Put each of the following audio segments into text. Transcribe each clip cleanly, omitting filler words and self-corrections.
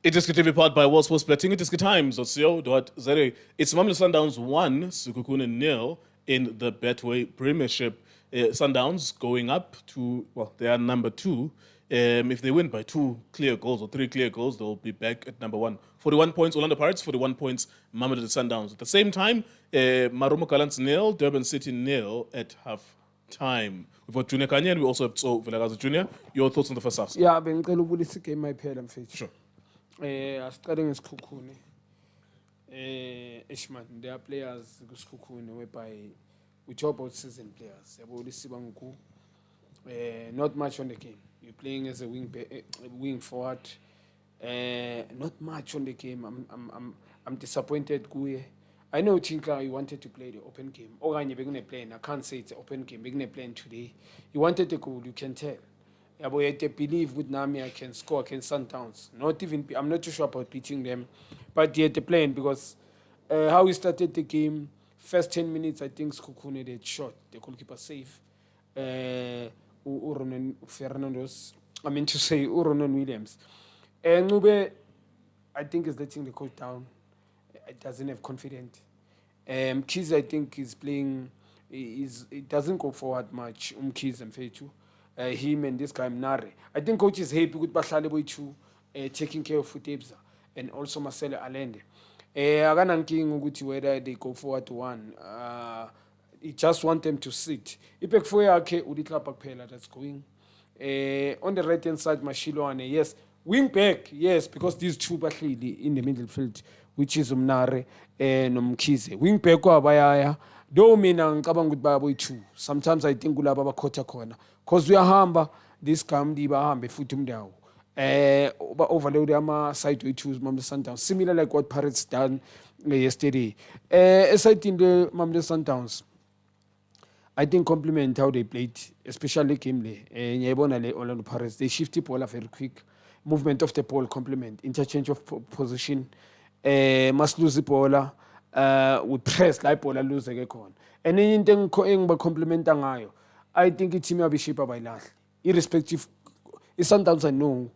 It is to be powered by World Sports Betting. It is times.co.za. It's Mamelodi Sundowns 1, Sekhukhune 0 in the Betway Premiership. Sundowns going up to, they are number 2. If they win by 2 clear goals or 3 clear goals, they'll be back at number 1. 41 points, Orlando Pirates, 41 points, Mamelodi Sundowns. At the same time, Marumo Gallants 0, Durban City 0 at half time. We've got Junior Kanye and we also have Vilakazi Junior. Your thoughts on the first half? Yeah, bengicela ukubulisa igame ayiphela mfethu. Sure. Asiqale ngeSikhukhune. Ishman, there are players kuSikhukhune whereby we talk about season players. Yabo lisibangu. Not much on the game. You're playing as a wing forward. Not much on the game. I'm disappointed kuye. I know Tinka, you wanted to play the open game. Okanye begune playing. I can't say it's an open game. Begune playing today. You wanted a goal, you can tell. I believe with Nami I can score against Sundowns. I'm not too sure about beating them, but yet they're playing because how we started the game, first 10 minutes I think Sekhukhune they shot the goalkeeper safe. Uronan Williams. And Nube, I think is letting the coach down. It doesn't have confidence. Kiz I think is playing. It doesn't go forward much. Kiz and Fetu. Him and this guy Mnare. I think coach is happy with Bahlale Boychu taking care of Futebza and also Marcelo Allende. Agananking ukuthi whether they go forward to one. He just want them to sit. Ipek Foyake uditlapa kuphela that's going. On the right hand side Mashilwane, yes. Wing back, yes, because these two bahleli in the middle field, which is Mnare and Mkhize. Wing back kwabayaya. Though mina ngicabanga ukuthi bayaboyi-2. Sometimes I think kulaba abakhotha khona. Because uyahamba this kamdi bahambe futhi umndawo. Overload ama-side way-2s Mamelodi Sundowns. Similar like what Pirates done yesterday. Aside in the Mamelodi Sundowns, I think compliment how they played, especially game le. Nyayibona le Orlando Pirates. They shift the ball very quick. Movement of the ball complement. Interchange of position. Must lose the ball. Would press like ball lose again. And anything complement ngayo. I think it's team will be shaped by that. Irrespective, sometimes I know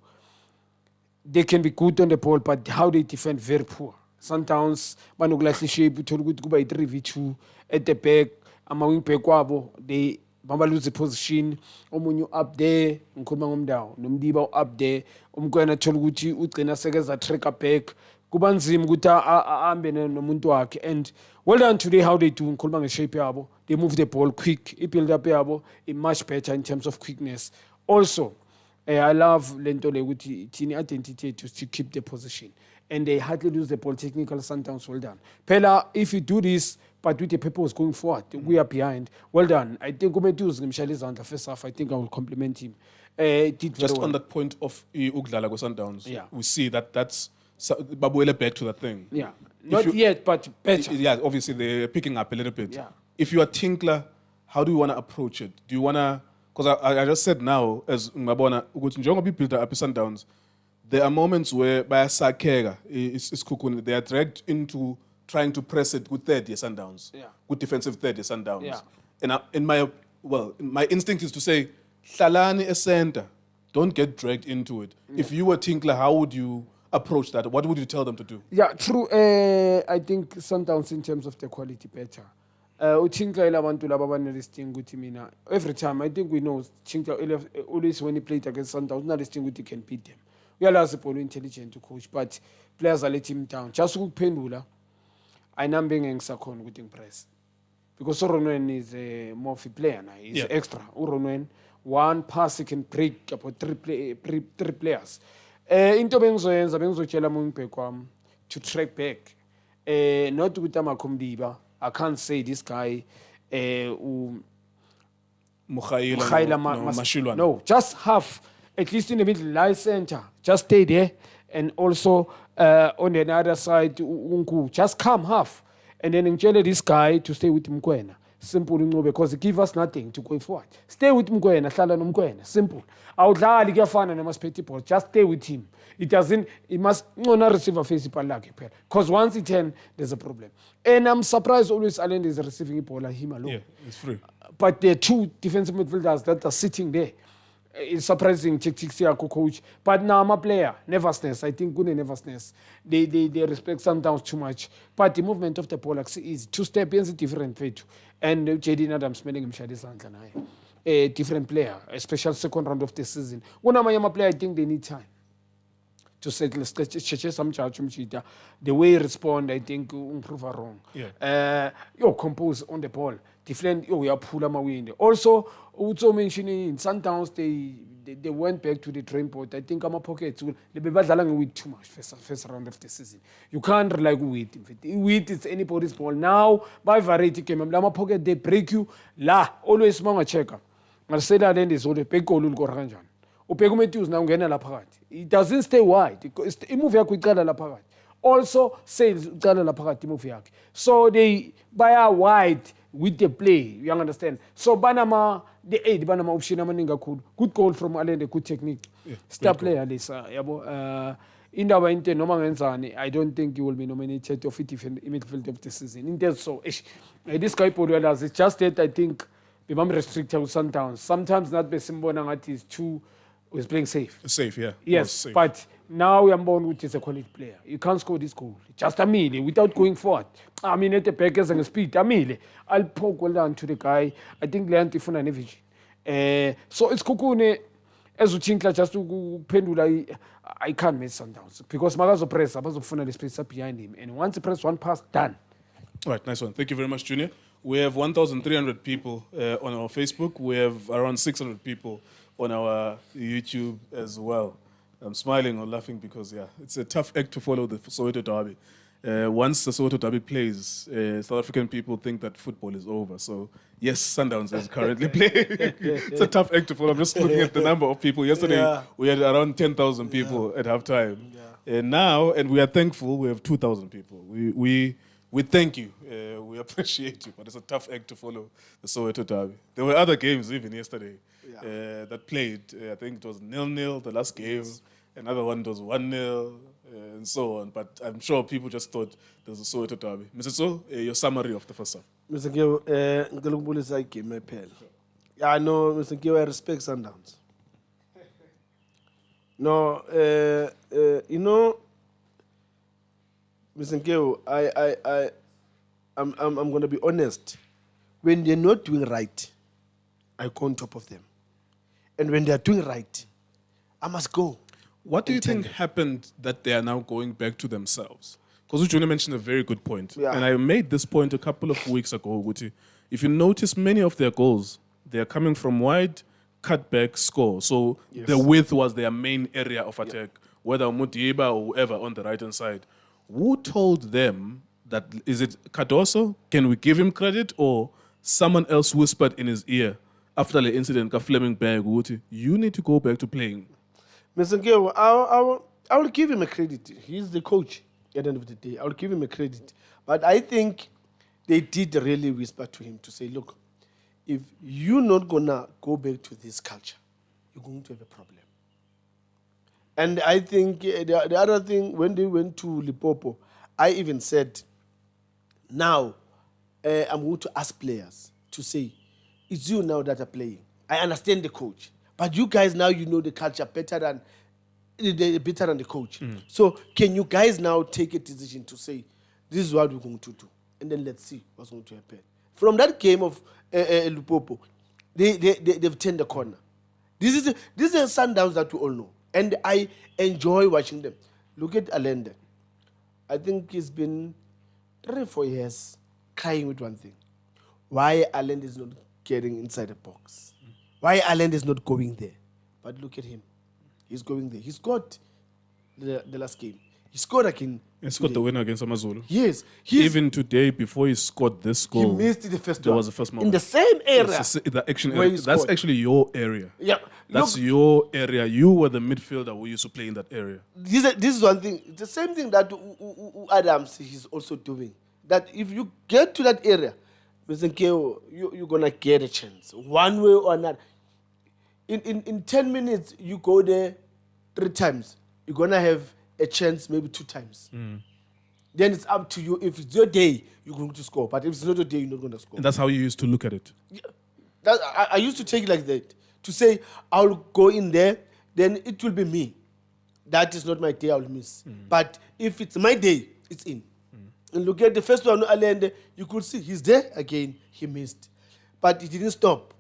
they can be good on the ball, but how they defend very poor. Sometimes manuglashi shape to go by 3v2 at the back. I'm a wing back wabo. They lose the position. Omunyu up there, nkumba down. Numdiba up there. Umkwana toluguti utkena segeza tracker back. Kubanzim guta ambe nomuntu wakhe. And well done today how they do ngikhuluma ngeshape yabo. They move the ball quick. It build up yabo much better in terms of quickness. Also, I love lento le ukuthi tini identity to keep the position. And they hardly lose the ball. Technical Sundowns, well done. Pella, if you do this, but with the purpose going forward, we are behind. Well done. I think Umedu's on the first half. I think I will compliment him. Just on that point of Ugdala Sundowns, we see that's Babuele back to that thing. Yeah, not yet, but better. Yeah, obviously they're picking up a little bit. Yeah. If you are Tinkler, how do you want to approach it? Do you want to, because I just said now, as Mabona, Njongo built up Sundowns, there are moments where by Sakega, Sekhukhune, they are dragged into trying to press it with third year Sundowns. Yeah. With defensive third year Sundowns. Yeah. And my instinct is to say, Hlalani a center. Don't get dragged into it. Yeah. If you were Tinkler, how would you approach that? What would you tell them to do? Yeah, true. I think Sundowns in terms of the quality better. Tinkler ilabantu laba banelesting ukuthi mina every time I think we know Tinkler always when he played against Sundowns unelesting ukuthi he can beat them. Uyalazi ball intelligent to coach, but players are letting him down. Just ukuphendula ayinambe ngisakhona ukuthi ngipress. Because Uronwen is more of a player now. He's extra. Uronwen, one pass he can break about three players. Into bengizoyela mungibhek kwami to track back. Not ukuthi amakhomdiba. I can't say this guy Mashilwane. No, just half. At least in the middle, line center. Just stay there. And also on the other side, Unku. Just come half. And then enjoy this guy to stay with Mkwena. Simple, because it gives us nothing to go forward. Stay with Mkwena, hlala nomkwena. Simple. Awudlali kuyafana namaspeti ball. Just stay with him. It must not receive a face because once it turns, there's a problem. And I'm surprised always Allende is receiving a ball like him alone. Yeah, it's free. But there are two defensive midfielders that are sitting there. It's surprising tactics yakho coach. But now I'm a player. Nervousness. I think good nervousness. They respect Sundowns too much. But the movement of the ball is two-step is different way too. And JD Adams smelling him shadi sandla naye. A different player, especially second round of the season. When I'm a player, I think they need time to settle some charge. The way he respond, I think improve wrong. Yeah. You compose on the ball. Different you are pull them away. Also, also mentioning in Sundowns they went back to the drawing board. I think I'm a pocket so they be battling with too much first round of the season. You can't rely on wheat. Wheat is anybody's ball. Now by variety came I'm a pocket they break you. La always manga checker. Marcelo then is all the big goal will go ranjan. Upekumetus now ungena la phakathi. It doesn't stay wide. Imove yakho icala la phakathi. Also sales icala la phakathi imove yakhe. So they buy wide with the play. You understand? So Banama the eight Banama option amaninga cool. Good goal from Alende, good technique. Yeah, Star player Lisa. Yabo Indaba inte noma ngenzani. I don't think you will be nominated of it in midfield of the season. Inte so this guy Podwelas it's just that I think I'm restricted with Sundowns. Sometimes not be Simbona ngathi is too was playing safe. Safe, yeah. Yes, safe. but now we are born with a quality player. You can't score this goal. Just a melee without going forward. I mean, at the backers and speed. A melee. I'll poke well down to the guy. I think Leanti Funa Nevich. So it's Sekhukhune. As you think, just to pendula, I can't miss Sundowns because Magazo press. I was Funa the space up behind him, and once he press one pass, done. All right, nice one. Thank you very much, Junior. We have 1,300 people on our Facebook. We have around 600 people on our YouTube as well. I'm smiling or laughing because, yeah, it's a tough act to follow the Soweto Derby. Once the Soweto Derby plays, South African people think that football is over. So, yes, Sundowns is currently playing. It's a tough act to follow. I'm just looking at the number of people. Yesterday, we had around 10,000 people at halftime. And now, and we are thankful, we have 2,000 people. We thank you. We appreciate you. But it's a tough act to follow the Soweto Derby. There were other games even yesterday that played. I think it was 0-0, the last game. Yes. Another one was 1-0, and so on. But I'm sure people just thought there was a Soweto Derby. Mr. So, your summary of the first half. Mr. Gio, ngilukubulisa game ephela. Yeah, I know, Mr. Gio, I respect Sundowns. No, you know, Mr. Gio, I'm going to be honest. When they're not doing right, I go on top of them. And when they're doing right, I must go. What do you think happened that they are now going back to themselves? Because Ujuna mentioned a very good point. Yeah. And I made this point a couple of weeks ago, Guti. If you notice, many of their goals, they're coming from wide, cut back, score. So the width was their main area of attack, whether Mutiba or whoever on the right-hand side. Who told them that, is it Cardoso? Can we give him credit? Or someone else whispered in his ear after the incident, Fleming Bag, you need to go back to playing? Mr. Gio, I will give him a credit. He's the coach at the end of the day. I will give him a credit. But I think they did really whisper to him to say, look, if you're not going to go back to this culture, you're going to have a problem. And I think the other thing, when they went to Limpopo, I even said, now I'm going to ask players to say, it's you now that are playing. I understand the coach. But you guys now, you know the culture better than the coach. So can you guys now take a decision to say, this is what we're going to do? And then let's see what's going to happen. From that game of Limpopo, they've turned the corner. This is a Sundowns that we all know. And I enjoy watching them. Look at Allende. I think he's been 3 or 4 years crying with one thing. Why Allende is not getting inside the box? Why Allende is not going there? But look at him. He's going there. He scored the last game. He scored again. He scored the winner against Amazulu. Yes. Even today, before he scored this goal, he missed the first there one. was the first moment. In the same area. Yes, the action where area. he That's scored. actually your area. Yeah. That's your area. You were the midfielder who used to play in that area. This is one thing. The same thing that Adams is also doing. That if you get to that area, Mr. Nkeo, you're going to get a chance. One way or another. In 10 minutes, you go there 3 times. You're going to have a chance maybe 2 times. Then it's up to you. If it's your day, you're going to score. But if it's not your day, you're not going to score. And that's how you used to look at it. I used to take it like that. to say, I'll go in there, then it will be me. That is not my day, I'll miss. But if it's my day, it's in. And look at the first one, Allende, you could see he's there again, he missed. But he didn't stop.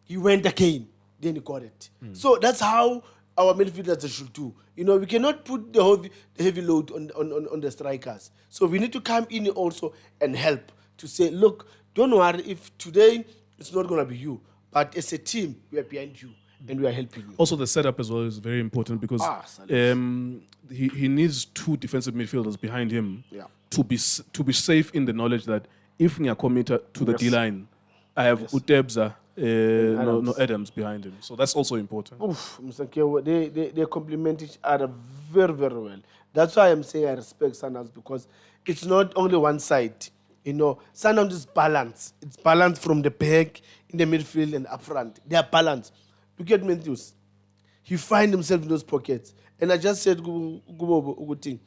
He went again, then he got it. So that's how our midfielders should do. You know, we cannot put the heavy load on the strikers. So we need to come in also and help to say, look, don't worry if today it's not going to be you, but as a team, we are behind you and we are helping you. Also, the setup as well is very important because he needs 2 defensive midfielders behind him to be safe in the knowledge that if we are committed to the D-line, I have Utebza, no Adams behind him. So that's also important. Oof, Mr. Kewo, they complement each other very, very well. That's why I'm saying I respect Sundowns, because it's not only one side. You know, Sundowns is balanced. It's balanced from the back, in the midfield, and up front. They are balanced. Look at Matthews. He finds himself in those pockets. And I just said, good thing.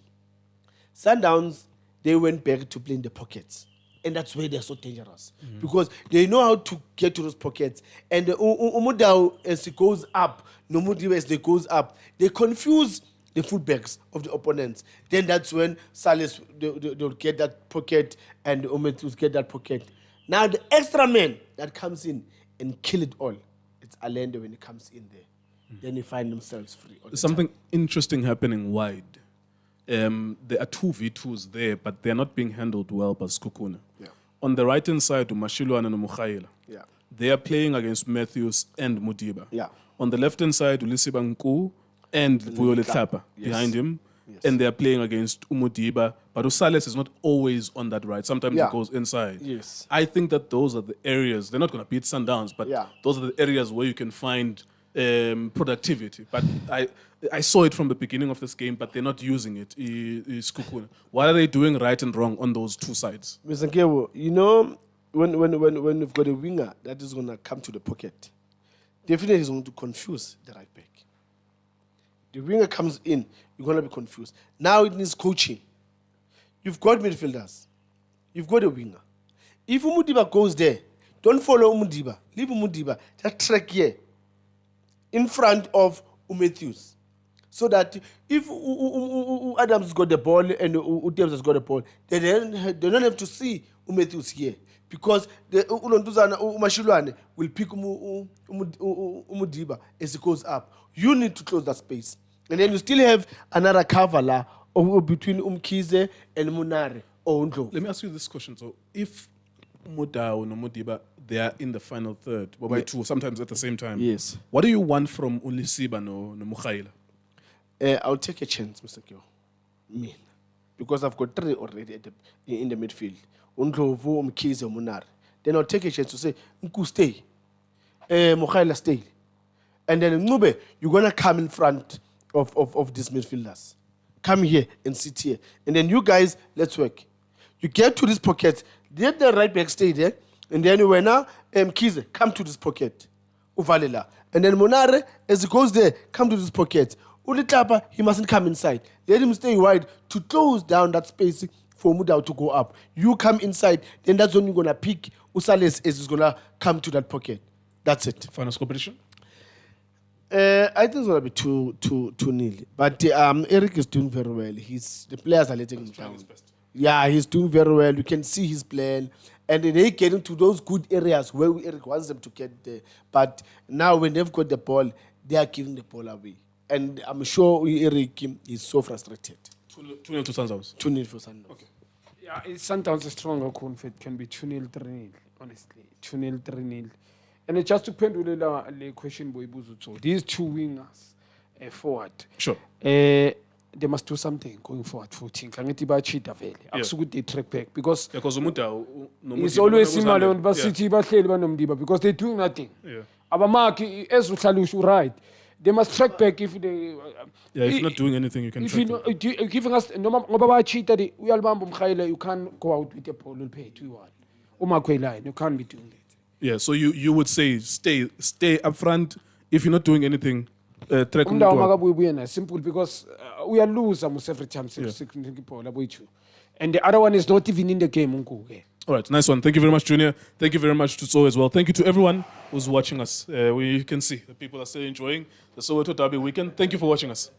Sundowns, they went back to play in the pockets. And that's where they're so dangerous. Because they know how to get to those pockets. And Umudao, as he goes up, Nomudiwa, as they goes up, they confuse the fullbacks of the opponents. Then that's when Salis, they'll get that pocket and Umetus get that pocket. Now the extra man that comes in and kill it all, it's Allende when he comes in there. Then they find themselves free. There's something interesting happening wide. There are 2 V2s there, but they're not being handled well by Sekhukhune. Yeah. On the right-hand side, Mashilwan and Mukhaila. Yeah. They are playing against Matthews and Mudiba. Yeah. On the left-hand side, Ulisibanku and Vuyole Tlapa behind him. Yes. And they are playing against Umudiba. But Usales is not always on that right. Sometimes he goes inside. Yes. I think that those are the areas, they're not going to beat Sundowns, but those are the areas where you can find productivity. But I saw it from the beginning of this game, but they're not using it. Sekhukhune. What are they doing right and wrong on those 2 sides? Mr. Kewo, you know, when you've got a winger that is going to come to the pocket, definitely is going to confuse the right back. The winger comes in, you're going to be confused. Now it needs coaching. You've got midfielders. You've got a winger. If Umudiba goes there, don't follow Umudiba. Leave Umudiba. Just track here in front of Matthews. So that if Adams got the ball and Utebs has got the ball, they don't have to see Matthews here. Because the Umashilwane will pick Umudiba as he goes up. You need to close that space. And then you still have another cover between Umkize and Munare or Undlo. Let me ask you this question. So if Mudao and Mudiba, they are in the final third, or by 2, sometimes at the same time. Yes. What do you want from Ulisiba no Mukhaila? I'll take a chance, Mr. Kyo. Me. Because I've got 3 already in the midfield. Undlovu, Umkize, Munare. Then I'll take a chance to say, Nku stay. Mukhaila stay. And then Nube, you're going to come in front of these midfielders. Come here and sit here. And then you guys, let's work. You get to this pocket, let the right back stay there. And then when now, Kize, come to this pocket. Uvalela. And then Monare, as he goes there, come to this pocket. Ulitlapa, he mustn't come inside. Let him stay wide to close down that space for Mudao to go up. You come inside, then that's when you're going to pick Usales as he's going to come to that pocket. That's it. Final score prediction? I think it's going to be 2-0. But Eric is doing very well. The players are letting him down. Yeah, he's doing very well. You can see his plan. And they get into those good areas where Eric wants them to get there. But now when they've got the ball, they are giving the ball away. And I'm sure Eric is so frustrated. 2-0 to Sundowns. 2-0 for Sundowns. Okay. Yeah, Sundowns is stronger. It can be 2-0, 3-0, honestly. 2-0, 3-0. And just to pendulate the question, these 2 wingers forward. Sure. They must do something going forward for team. They track back because it's always similar on City, because they do nothing. Abamaki as right. They must track back if they. If you're not doing anything, you can. If you're giving us you can't go out with a ball and pay 2-1. You can't be doing that. Yeah, so you would say stay up front. If you're not doing anything, track simple because we are lose almost every time. And the other one is not even in the game. All right, nice one. Thank you very much, Junior. Thank you very much to So as well. Thank you to everyone who's watching us. We can see that people are still enjoying the Soweto Derby weekend. Thank you for watching us.